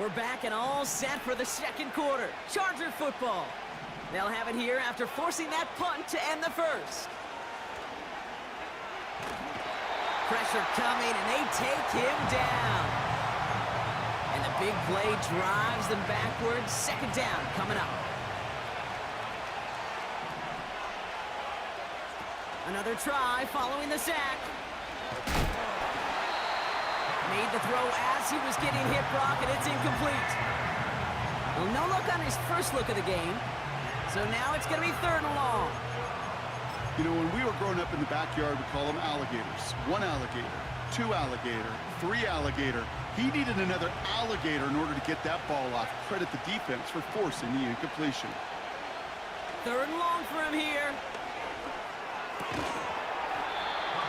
We're back and all set for the second quarter. Charger football. They'll have it here after forcing that punt to end the first. Pressure coming, and they take him down. And the big play drives them backwards. Second down coming up. Another try following the sack. Made the throw as he was getting hit, Brock, and it's incomplete. Well, no look on his first look of the game. So now it's going to be 3rd and long. You know, when we were growing up in the backyard, we call them alligators. 1 alligator, 2 alligator, 3 alligator. He needed another alligator in order to get that ball off. Credit the defense for forcing the incompletion. 3rd and long for him here.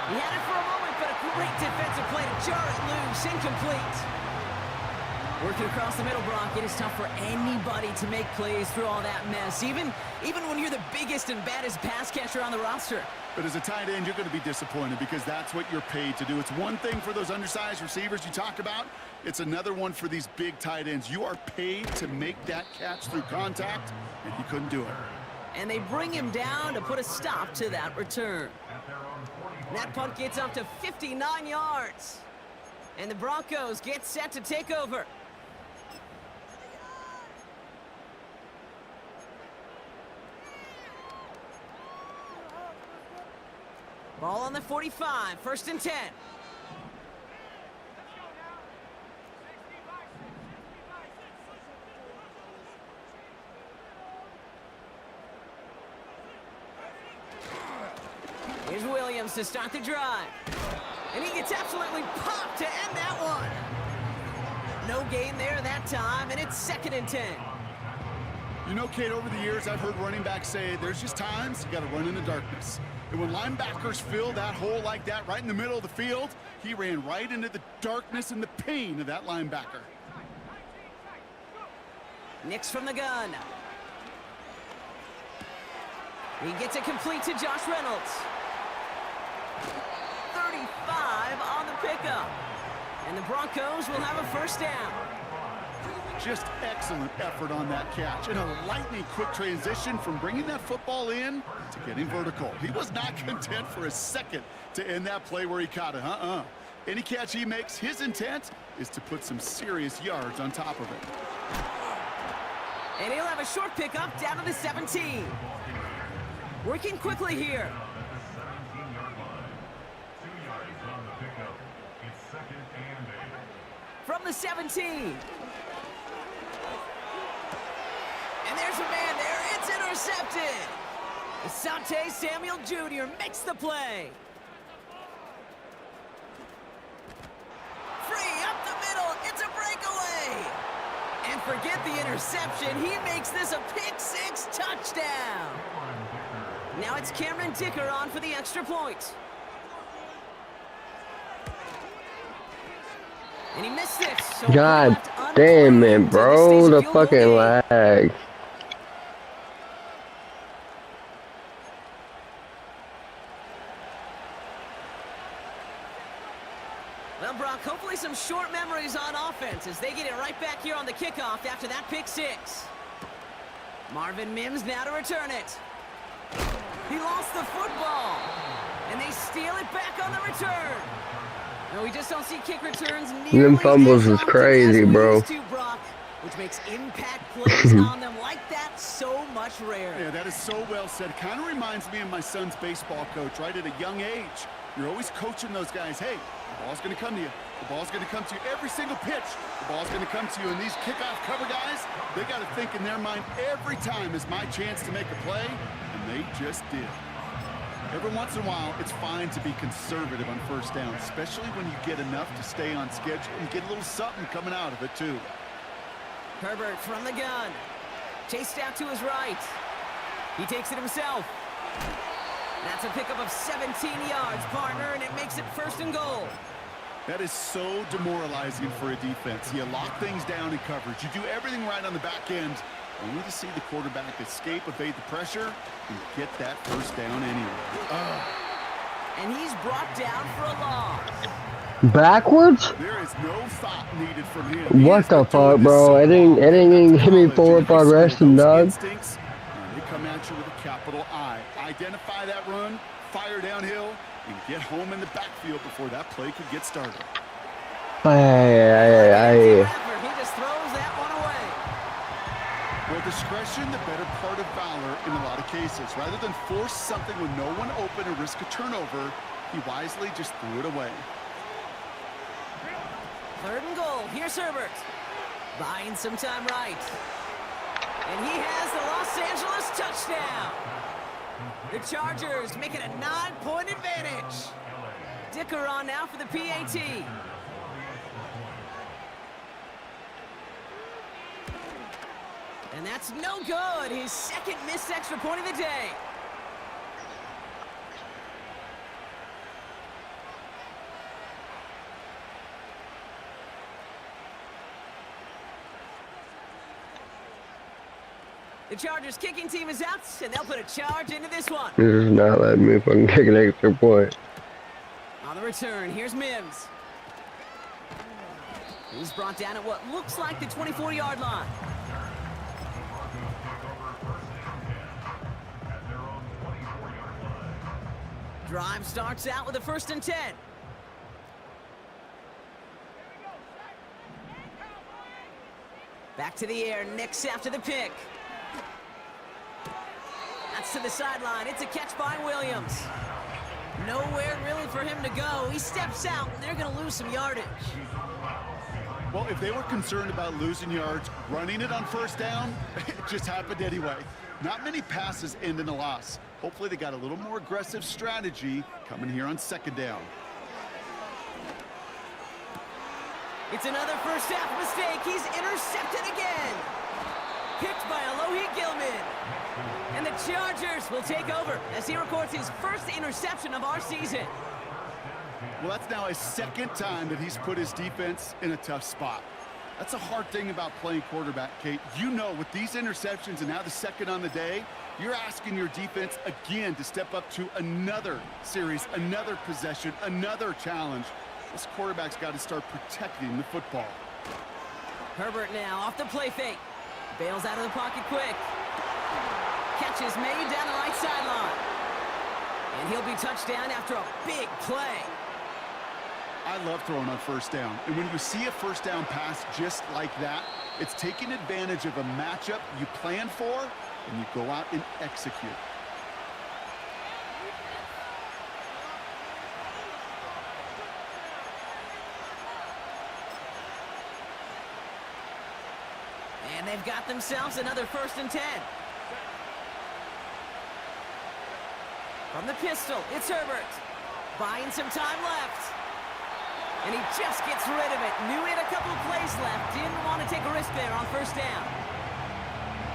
He had it for a moment, but a great defensive play to jar it loose. Incomplete. Working across the middle, Brock, it is tough for anybody to make plays through all that mess, even when you're the biggest and baddest pass catcher on the roster. But as a tight end, you're going to be disappointed because that's what you're paid to do. It's one thing for those undersized receivers you talk about. It's another one for these big tight ends. You are paid to make that catch through contact, and he couldn't do it. And they bring him down to put a stop to that return. That punt gets up to 59 yards. And the Broncos get set to take over. Ball on the 45, 1st and 10. Here's Williams to start the drive. And he gets absolutely popped to end that one. No gain there that time, and it's 2nd and 10. You know, Kate, over the years, I've heard running backs say there's just times you got to run in the darkness. And when linebackers fill that hole like that right in the middle of the field, he ran right into the darkness and the pain of that linebacker. Nix from the gun. He gets it complete to Josh Reynolds. 35 on the pickup. And the Broncos will have a 1st down. Just excellent effort on that catch. And a lightning quick transition from bringing that football in to getting vertical. He was not content for a second to end that play where he caught it. Any catch he makes, his intent is to put some serious yards on top of it. And he'll have a short pickup down to the 17. Working quickly here. From the 17. And there's a man there. It's intercepted. Asante Samuel Jr. makes the play. Free up the middle. It's a breakaway. And forget the interception. He makes this a pick-6 touchdown. Now it's Cameron Dicker on for the extra point. And he missed it. So God damn it, bro. The fucking lag. Well, Brock, hopefully some short memories on offense as they get it right back here on the kickoff after that pick-6. Marvin Mims now to return it. He lost the football. And they steal it back on the return. No, we just don't see kick returns nearly Them fumbles was crazy, bro. Brock, which makes impact plays on them like that so much rarer. Yeah, that is so well said. Kind of reminds me of my son's baseball coach, right? At a young age, you're always coaching those guys. Hey, the ball's going to come to you. The ball's going to come to you every single pitch. The ball's going to come to you. And these kickoff cover guys, they got to think in their mind every time is my chance to make a play, and they just did. Every once in a while, it's fine to be conservative on 1st down, especially when you get enough to stay on schedule and get a little something coming out of it, too. Herbert from the gun. Chased out to his right. He takes it himself. That's a pickup of 17 yards, partner, and it makes it 1st and goal. That is so demoralizing for a defense. You lock things down in coverage. You do everything right on the back end, only to see the quarterback escape, evade the pressure, and get that 1st down anyway. And he's brought down for a loss. Backwards? There is no thought needed from him. He What has the been doing fuck, this bro? so It ain't long. it ain't even That's hit me college forward in high school. progression, Those dog. instincts, they come at you with a capital I. Identify that run, fire downhill, and get home in the backfield before that play could get started. Hey. He just throws that one away. Well, discretion, the better part of valor in a lot of cases. Rather than force something with no one open and risk a turnover, he wisely just threw it away. 3rd and goal. Here's Herbert. Buying some time right. And he has the Los Angeles touchdown. The Chargers make it a 9-point advantage. Dicker on now for the PAT. And that's no good. His 2nd missed extra point of the day. The Chargers kicking team is out, and they'll put a charge into this one. This is not letting me fucking kick an extra point. On the return, here's Mims. He's brought down at what looks like the 24-yard line. Drive starts out with a 1st and 10. Back to the air, Nix after the pick. That's to the sideline. It's a catch by Williams. Nowhere really for him to go. He steps out, and they're going to lose some yardage. Well, if they were concerned about losing yards, running it on 1st down, it just happened anyway. Not many passes end in a loss. Hopefully they got a little more aggressive strategy coming here on 2nd down. It's another first half mistake. He's intercepted again. Picked by Alohi Gilman. And the Chargers will take over as he records his 1st interception of our season. Well, that's now his 2nd time that he's put his defense in a tough spot. That's a hard thing about playing quarterback, Kate. You know, with these interceptions and now the 2nd on the day, you're asking your defense again to step up to another series, another possession, another challenge. This quarterback's got to start protecting the football. Herbert now off the play fake. Bails out of the pocket quick. Catch is made down the right sideline. And he'll be touchdown after a big play. I love throwing on 1st down. And when you see a 1st down pass just like that, it's taking advantage of a matchup you plan for, and you go out and execute. And they've got themselves another 1st and 10. From the pistol, it's Herbert. Buying some time left. And he just gets rid of it. Knew he had a couple of plays left. Didn't want to take a risk there on 1st down.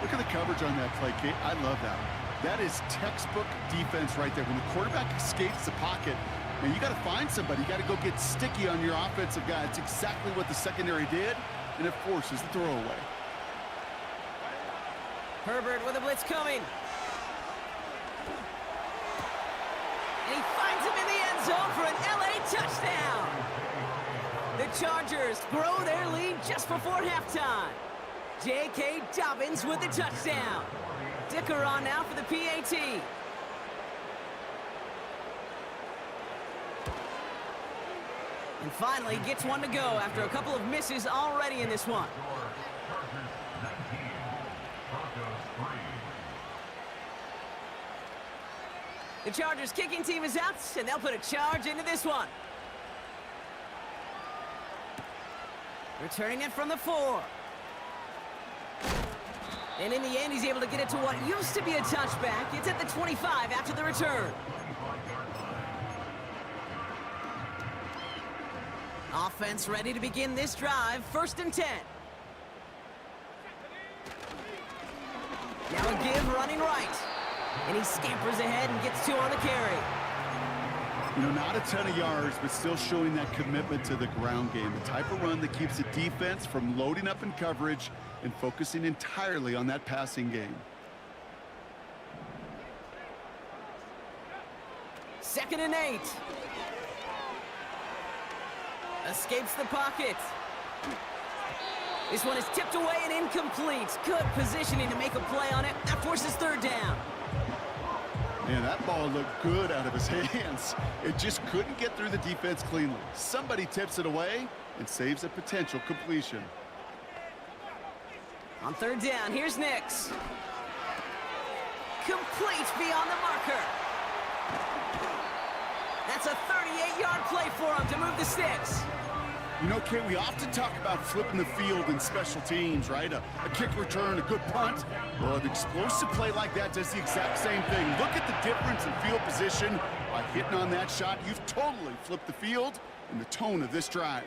Look at the coverage on that play, Kate. I love that. That is textbook defense right there. When the quarterback escapes the pocket, man, you got to find somebody. You got to go get sticky on your offensive guy. It's exactly what the secondary did, and it forces the throwaway. Herbert with a blitz coming. And he finds him in the end zone for an LA touchdown. The Chargers grow their lead just before halftime. J.K. Dobbins with the touchdown. Dicker on now for the PAT. And finally gets one to go after a couple of misses already in this one. The Chargers kicking team is out, and they'll put a charge into this one. Returning it from the 4. And in the end, he's able to get it to what used to be a touchback. It's at the 25 after the return. Offense ready to begin this drive. 1st and 10. Now a give running right. And he scampers ahead and gets 2 on the carry. You know, not a ton of yards, but still showing that commitment to the ground game. The type of run that keeps the defense from loading up in coverage and focusing entirely on that passing game. 2nd and 8. Escapes the pocket. This one is tipped away and incomplete. Good positioning to make a play on it. That forces third down. Man, that ball looked good out of his hands. It just couldn't get through the defense cleanly. Somebody tips it away and saves a potential completion. On third down, here's Nix. Complete beyond the marker. That's a 38-yard play for him to move the sticks. You know, Kate, we often talk about flipping the field in special teams, right? A kick return, a good punt. Well, an explosive play like that does the exact same thing. Look at the difference in field position. By hitting on that shot, you've totally flipped the field and the tone of this drive.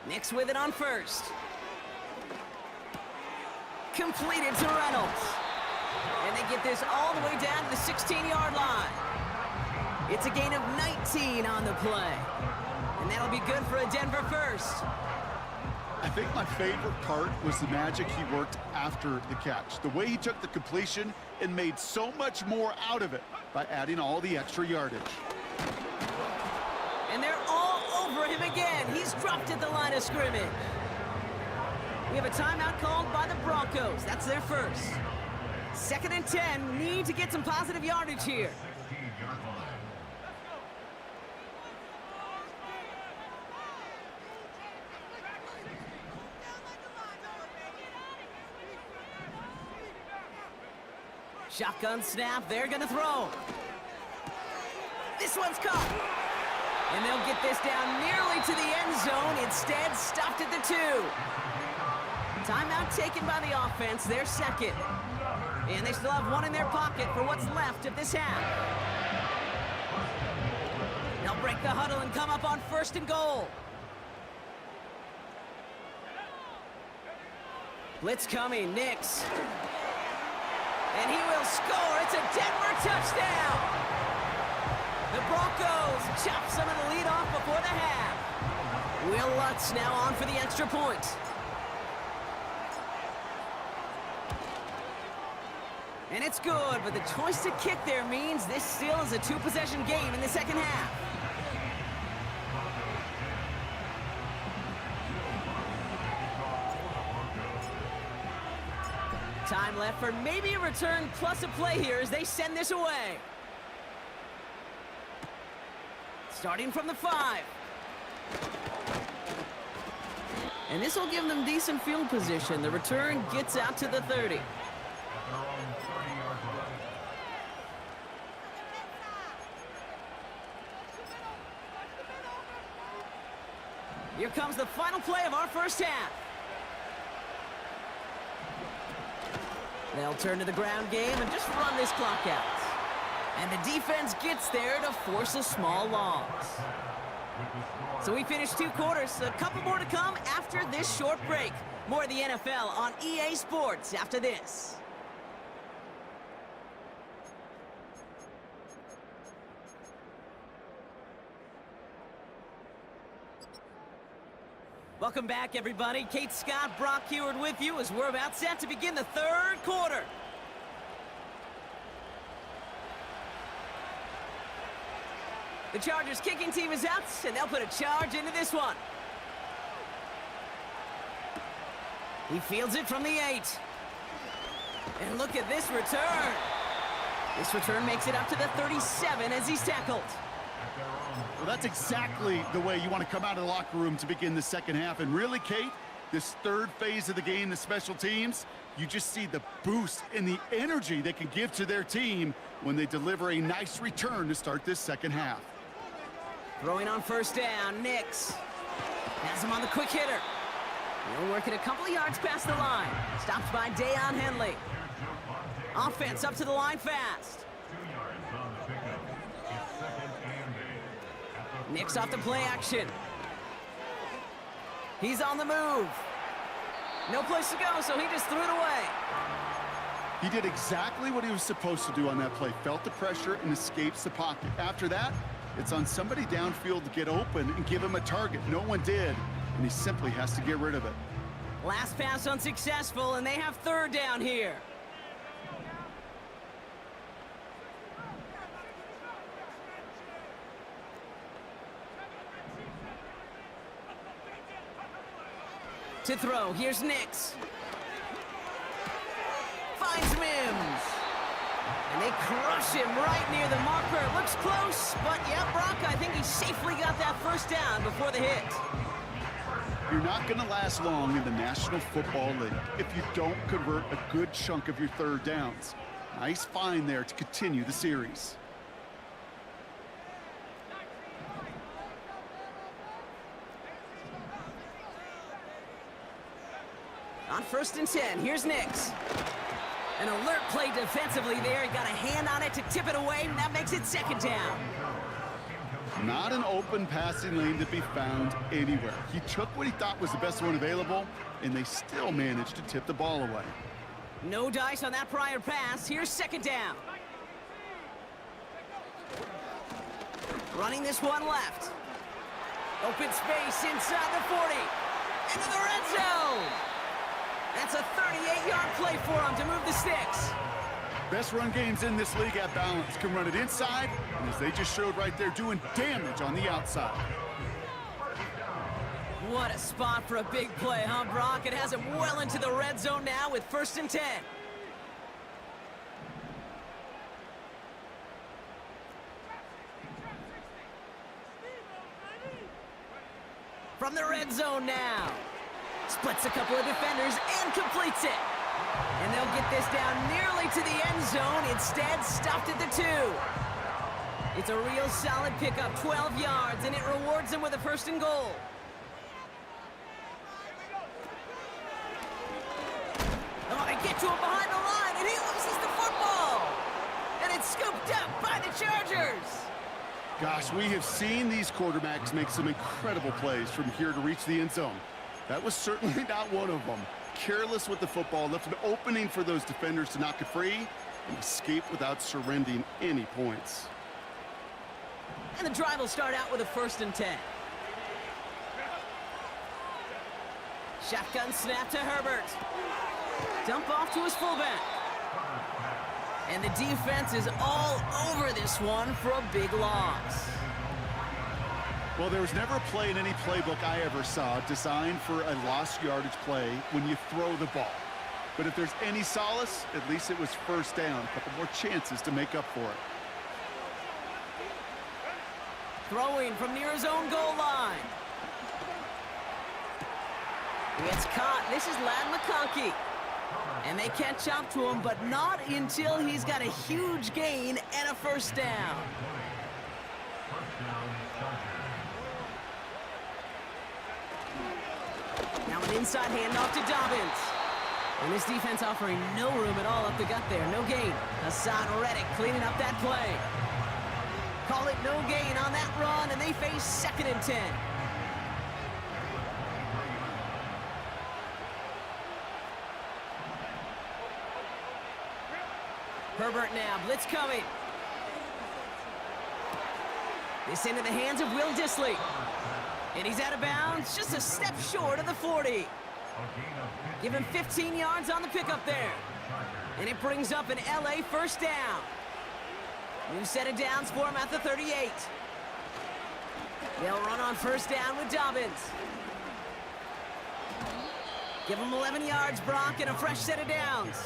Nix with it on first. Completed to Reynolds. And they get this all the way down to the 16-yard line. It's a gain of 19 on the play. And that'll be good for a Denver first. I think my favorite part was the magic he worked after the catch. The way he took the completion and made so much more out of it by adding all the extra yardage. And they're all over him again. He's dropped at the line of scrimmage. We have a timeout called by the Broncos. That's their first. 2nd and 10. Need to get some positive yardage here. Shotgun snap, they're gonna throw. This one's caught. And they'll get this down nearly to the end zone. Instead, stopped at the 2. Timeout taken by the offense, their second. And they still have one in their pocket for what's left of this half. They'll break the huddle and come up on 1st and goal. Blitz coming, Nix. And he will score. It's a Denver touchdown. The Broncos chop some of the lead off before the half. Will Lutz now on for the extra point. And it's good, but the choice to kick there means this still is a 2-possession game in the second half. Time left for maybe a return plus a play here as they send this away. Starting from the 5. And this will give them decent field position. The return gets out to the 30. Here comes the final play of our first half. They'll turn to the ground game and just run this clock out. And the defense gets there to force a small loss. So we finished 2 quarters. A couple more to come after this short break. More of the NFL on EA Sports after this. Welcome back, everybody. Kate Scott, Brock Heward with you as we're about set to begin the 3rd quarter. The Chargers kicking team is out, and they'll put a charge into this one. He fields it from the 8. And look at this return. This return makes it up to the 37 as he's tackled. Well, that's exactly the way you want to come out of the locker room to begin the second half. And really, Kate, this 3rd phase of the game, the special teams, you just see the boost and the energy they can give to their team when they deliver a nice return to start this second half. Throwing on 1st down, Nix. Has him on the quick hitter. He'll work it a couple of yards past the line. Stopped by Deion Henley. Offense up to the line fast. Nix off the play action. He's on the move. No place to go, so he just threw it away. He did exactly what he was supposed to do on that play. Felt the pressure and escapes the pocket. After that, it's on somebody downfield to get open and give him a target. No one did, and he simply has to get rid of it. Last pass unsuccessful, and they have 3rd down here. To throw, here's Nix. Finds Mims. And they crush him right near the marker. Looks close, but yeah, Brock, I think he safely got that first down before the hit. You're not going to last long in the National Football League if you don't convert a good chunk of your third downs. Nice find there to continue the series. On 1st and 10, here's Nix. An alert play defensively there. He got a hand on it to tip it away, and that makes it 2nd down. Not an open passing lane to be found anywhere. He took what he thought was the best one available, and they still managed to tip the ball away. No dice on that prior pass. Here's 2nd down. Running this one left. Open space inside the 40. Into the red zone. That's a 38-yard play for him to move the sticks. Best run games in this league at balance. Can run it inside, and as they just showed right there, doing damage on the outside. What a spot for a big play, huh, Brock? It has him well into the red zone now with 1st and 10. From the red zone now. Splits a couple of defenders and completes it. And they'll get this down nearly to the end zone. Instead, stopped at the 2. It's a real solid pickup, 12 yards, and it rewards them with a 1st and goal. Oh, they get to him behind the line, and he loses the football. And it's scooped up by the Chargers. Gosh, we have seen these quarterbacks make some incredible plays from here to reach the end zone. That was certainly not one of them. Careless with the football, left an opening for those defenders to knock it free and escape without surrendering any points. And the drive will start out with a 1st and 10. Shotgun snap to Herbert. Dump off to his fullback. And the defense is all over this one for a big loss. Well, there was never a play in any playbook I ever saw designed for a lost yardage play when you throw the ball. But if there's any solace, at least it was 1st down. A couple more chances to make up for it. Throwing from near his own goal line. It's caught. This is Ladd McConkey. And they catch up to him, but not until he's got a huge gain and a 1st down. Now an inside handoff to Dobbins. And this defense offering no room at all up the gut there. No gain. Hassan Reddick cleaning up that play. Call it no gain on that run, and they face 2nd and 10. Herbert now, blitz coming. This into the hands of Will Dissly. And he's out of bounds, just a step short of the 40. Give him 15 yards on the pickup there. And it brings up an LA 1st down. New set of downs for him at the 38. They'll run on 1st down with Dobbins. Give him 11 yards, Brock, and a fresh set of downs.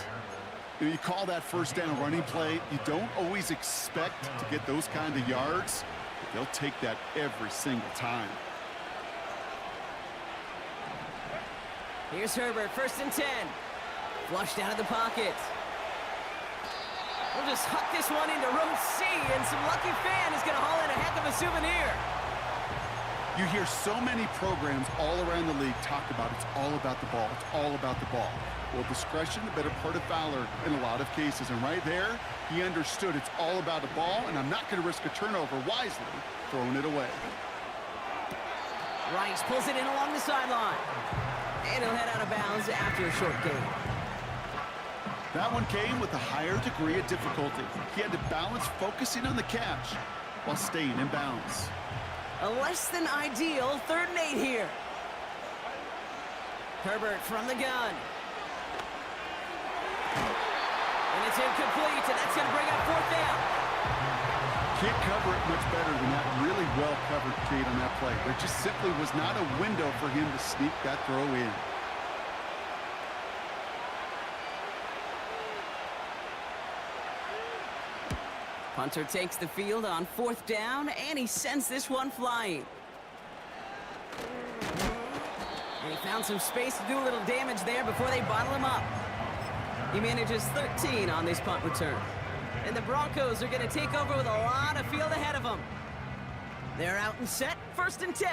You call that 1st down running play, you don't always expect to get those kind of yards. But they'll take that every single time. Here's Herbert, 1st and 10. Flushed out of the pocket. We'll just huck this one into row C, and some lucky fan is going to haul in a heck of a souvenir. You hear so many programs all around the league talk about it's all about the ball, it's all about the ball. Well, discretion, the better part of valor in a lot of cases. And right there, he understood it's all about the ball, and I'm not going to risk a turnover wisely, throwing it away. Rice pulls it in along the sideline. And he'll head out of bounds after a short gain. That one came with a higher degree of difficulty. He had to balance focusing on the catch while staying in bounds. A less than ideal 3rd and 8 here. Herbert from the gun. And it's incomplete, and that's going to bring up 4th down. Can't cover it much better than that. Really well covered, Kate, on that play. There just simply was not a window for him to sneak that throw in. Punter takes the field on 4th down, and he sends this one flying. And he found some space to do a little damage there before they bottle him up. He manages 13 on this punt return. And the Broncos are going to take over with a lot of field ahead of them. They're out and set, 1st and 10.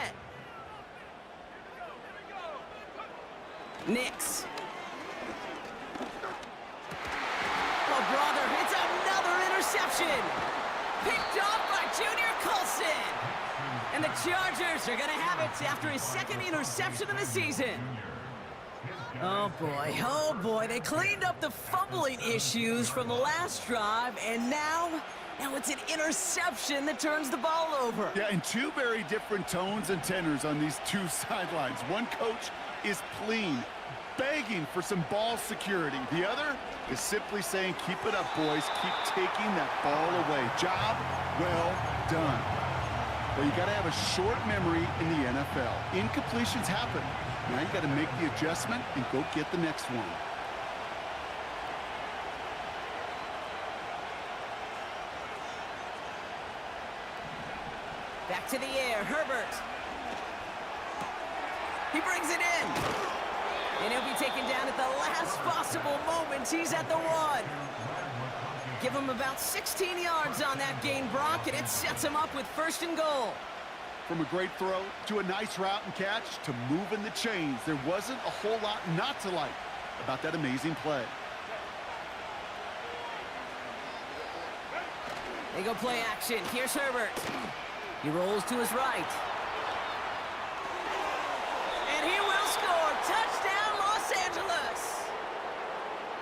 Nix. Oh, brother, it's another interception. Picked off by Junior Colson. And the Chargers are going to have it after his 2nd interception of the season. Oh boy, they cleaned up the fumbling issues from the last drive, and now it's an interception that turns the ball over. Yeah, and 2 very different tones and tenors on these 2 sidelines. One coach is pleading, begging for some ball security. The other is simply saying, keep it up, boys. Keep taking that ball away. Job well done. Well, you got to have a short memory in the NFL. Incompletions happen. Now you got to make the adjustment and go get the next one. Back to the air, Herbert. He brings it in. And he'll be taken down at the last possible moment. He's at the 1. Give him about 16 yards on that gain, Brock, and it sets him up with 1st and goal. From a great throw to a nice route and catch to moving the chains, there wasn't a whole lot not to like about that amazing play. They go play action. Here's Herbert. He rolls to his right. And he will score. Touchdown, Los Angeles.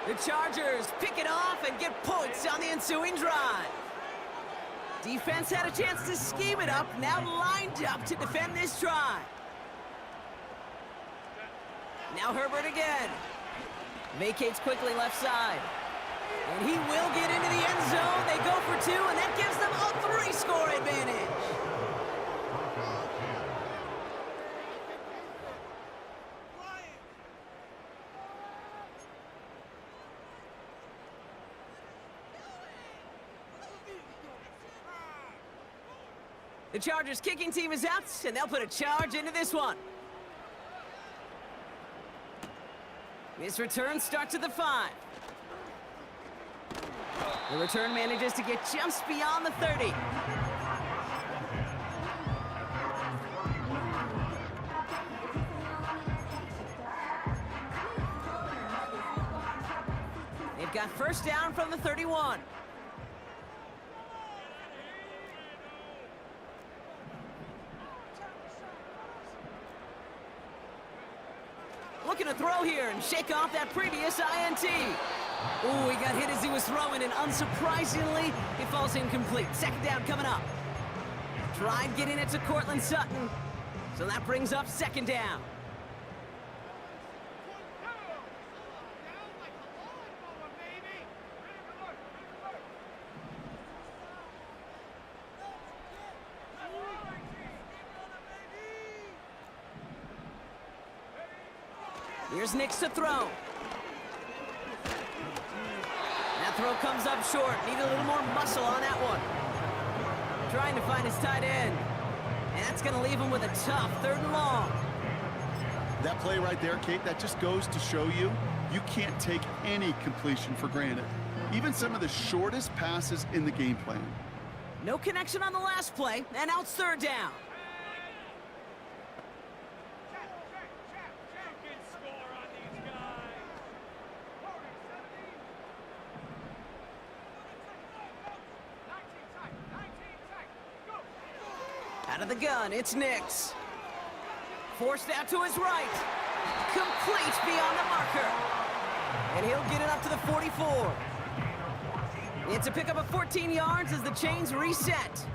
The Chargers pick it off and get points on the ensuing drive. Defense had a chance to scheme it up, now lined up to defend this drive. Now Herbert again. Vacates quickly left side. And he will get into the end zone. They go for 2, and that gives them a 3-score advantage. The Chargers kicking team is out, and they'll put a charge into this one. This return starts at the 5. The return manages to get just beyond the 30. They've got 1st down from the 31. Looking to throw here and shake off that previous INT. Ooh, he got hit as he was throwing, and unsurprisingly, he falls incomplete. 2nd down coming up. Tried getting it to Cortland Sutton, so that brings up 2nd down. Here's Nix to throw. That throw comes up short. Needed a little more muscle on that one. Trying to find his tight end. And that's going to leave him with a tough 3rd and long. That play right there, Kate, that just goes to show you, you can't take any completion for granted. Even some of the shortest passes in the game plan. No connection on the last play, and now it's 3rd down. Out of the gun, it's Nix. Forced out to his right. Complete beyond the marker. And he'll get it up to the 44. It's a pickup of 14 yards as the chains reset.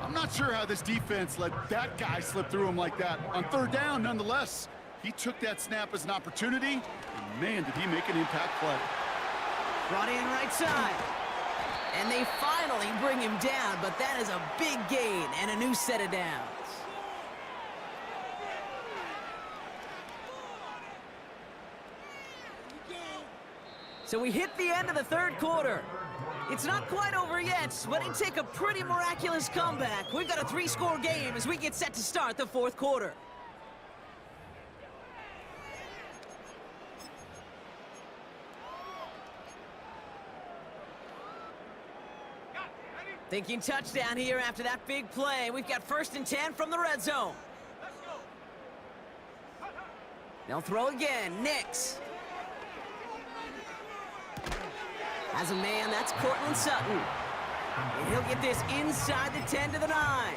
I'm not sure how this defense let that guy slip through him like that. On 3rd down, nonetheless, he took that snap as an opportunity, and man, did he make an impact play. Brought in right side. And they finally bring him down, but that is a big gain and a new set of downs. So we hit the end of the 3rd quarter. It's not quite over yet, but it'd take a pretty miraculous comeback. We've got a 3-score game as we get set to start the fourth quarter. Thinking touchdown here after that big play. We've got 1st and 10 from the red zone. They'll throw again. Nix. Has a man, that's Cortland Sutton. And he'll get this inside the 10 to the 9.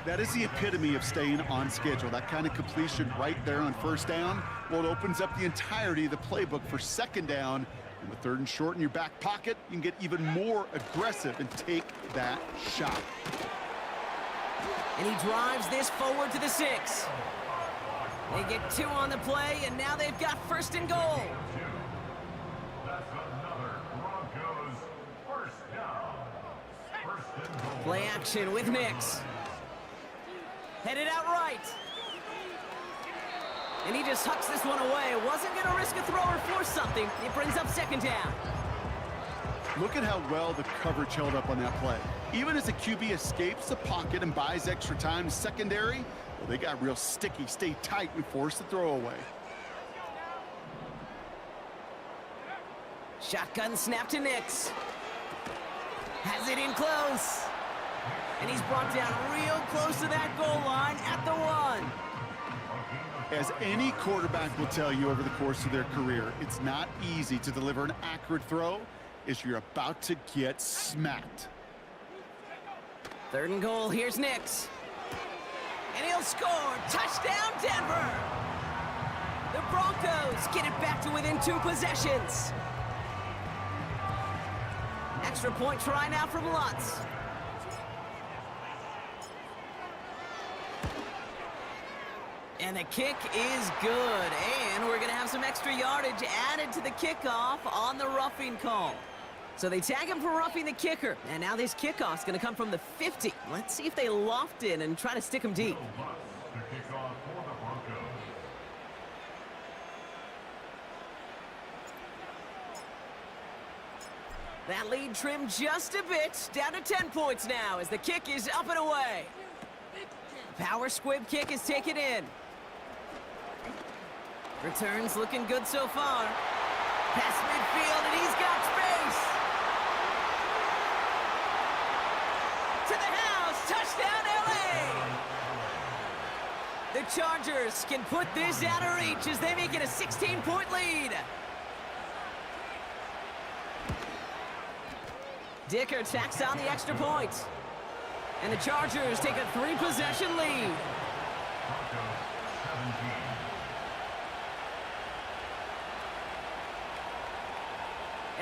That is the epitome of staying on schedule. That kind of completion right there on 1st down. Well, it opens up the entirety of the playbook for 2nd down. And with 3rd and short in your back pocket, you can get even more aggressive and take that shot. And he drives this forward to the 6. They get 2 on the play, and now they've got 1st and goal. Play action with Nix. Headed out right. And he just hucks this one away. Wasn't going to risk a throw or force something. It brings up 2nd down. Look at how well the coverage held up on that play. Even as the QB escapes the pocket and buys extra time secondary, well, they got real sticky, stay tight, and force the throw away. Shotgun snap to Nix. Has it in close. And he's brought down real close to that goal line at the 1. As any quarterback will tell you over the course of their career, it's not easy to deliver an accurate throw as you're about to get smacked. 3rd and goal, here's Nix. And he'll score. Touchdown, Denver! The Broncos get it back to within 2 possessions. Extra point try now from Lutz. And the kick is good. And we're going to have some extra yardage added to the kickoff on the roughing call. So they tag him for roughing the kicker. And now this kickoff's going to come from the 50. Let's see if they loft in and try to stick him deep. That lead trimmed just a bit, down to 10 points now as the kick is up and away. Power squib kick is taken in. Returns looking good so far. Past midfield, and he's got space. To the house, touchdown LA! The Chargers can put this out of reach as they make it a 16-point lead. Dicker tacks on the extra point. And the Chargers take a 3-possession lead.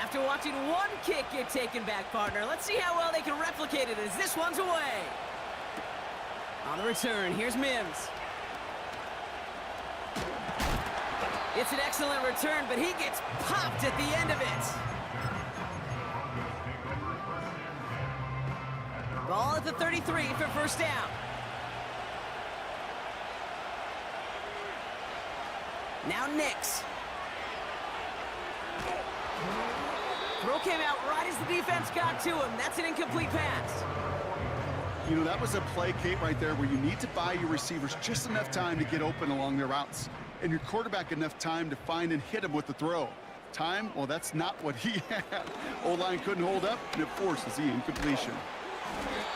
After watching one kick get taken back, partner, let's see how well they can replicate it as this one's away. On the return, here's Mims. It's an excellent return, but he gets popped at the end of it. Ball at the 33 for 1st down. Now Nix. Throw came out right as the defense got to him. That's an incomplete pass. You know, that was a play, Kate, right there where you need to buy your receivers just enough time to get open along their routes. And your quarterback enough time to find and hit him with the throw. Time, well, that's not what he had. O-line couldn't hold up, and it forces the incompletion.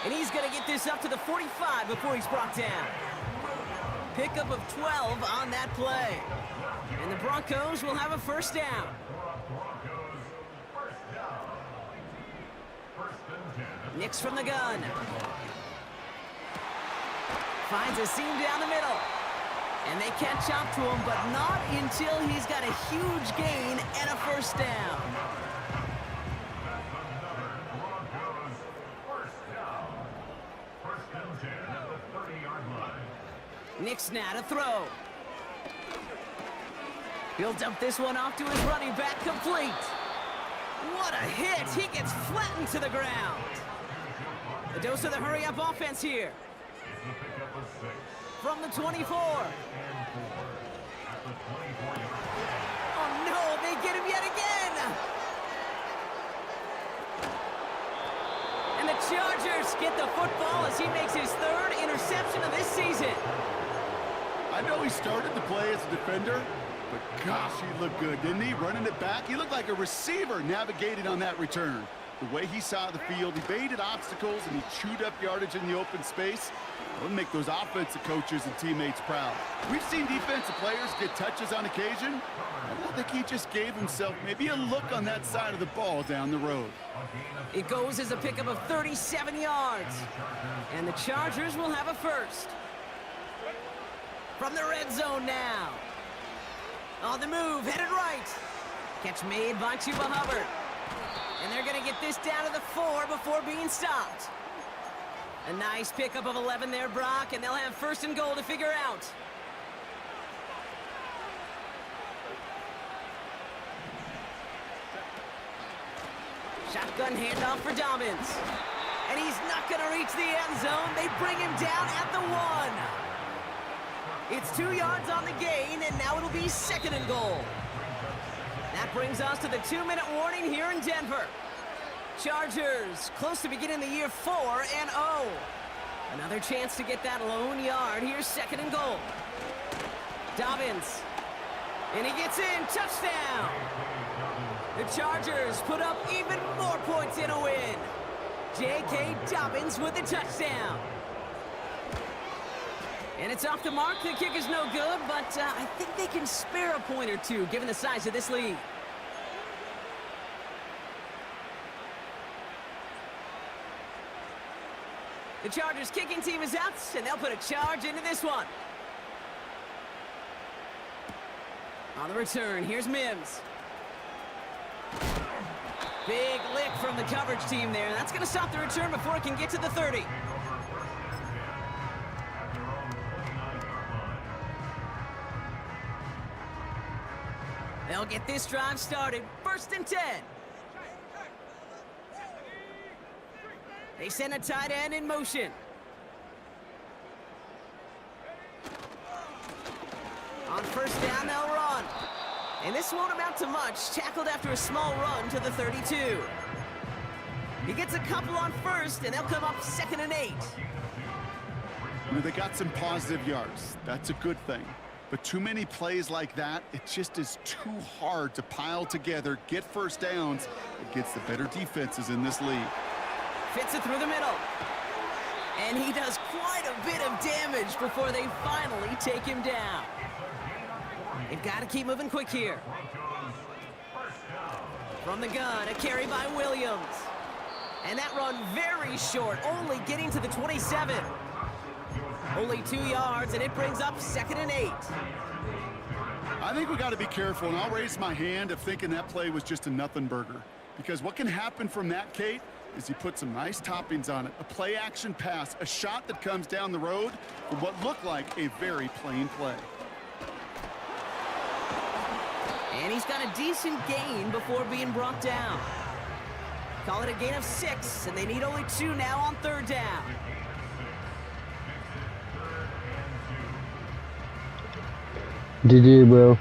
And he's going to get this up to the 45 before he's brought down. Pickup of 12 on that play. And the Broncos will have a 1st down. Nix from the gun. Finds a seam down the middle. And they catch up to him, but not until he's got a huge gain and a 1st down. Nix now to throw. He'll dump this one off to his running back, complete. What a hit! He gets flattened to the ground. A dose of the hurry-up offense here. From the 24. Oh no, they get him yet again! Chargers get the football as he makes his third interception of this season. I know he started the play as a defender, but gosh, he looked good, didn't he? Running it back, he looked like a receiver navigating on that return. The way he saw the field, he baited obstacles, and he chewed up yardage in the open space. That would make those offensive coaches and teammates proud. We've seen defensive players get touches on occasion. I think he just gave himself maybe a look on that side of the ball down the road. It goes as a pickup of 37 yards. And the Chargers will have a first. From the red zone now. On the move, headed right. Catch made by Chuba Hubbard. And they're going to get this down to the 4 before being stopped. A nice pickup of 11 there, Brock, and they'll have first and goal to figure out. Shotgun handoff for Dobbins. And he's not going to reach the end zone. They bring him down at the 1. It's 2 yards on the gain, and now it'll be second and goal. That brings us to the 2-minute warning here in Denver. Chargers close to beginning the year 4-0. Another chance to get that lone yard. Here's second and goal. Dobbins. And he gets in. Touchdown. The Chargers put up even more points in a win. J.K. Dobbins with the touchdown. And it's off the mark. The kick is no good, but I think they can spare a point or two given the size of this lead. The Chargers kicking team is out, and they'll put a charge into this one. On the return, here's Mims. Big lick from the coverage team there. That's going to stop the return before it can get to the 30. They'll get this drive started. First and 10. They send a tight end in motion. On first down, they'll run. And this won't amount to much. Tackled after a small run to the 32. He gets a couple on first, and they'll come up second and 8. You know, they got some positive yards. That's a good thing. But too many plays like that, it just is too hard to pile together, get first downs against the better defenses in this league. Fits it through the middle. And he does quite a bit of damage before they finally take him down. They've got to keep moving quick here. From the gun, a carry by Williams. And that run very short, only getting to the 27. Only 2 yards, and it brings up second and 8. I think we got to be careful, and I'll raise my hand of thinking that play was just a nothing burger. Because what can happen from that, Kate, is he put some nice toppings on it. A play-action pass, a shot that comes down the road for what looked like a very plain play. And he's got a decent gain before being brought down. Call it a gain of 6, and they need only 2 now on third down. GG, bro.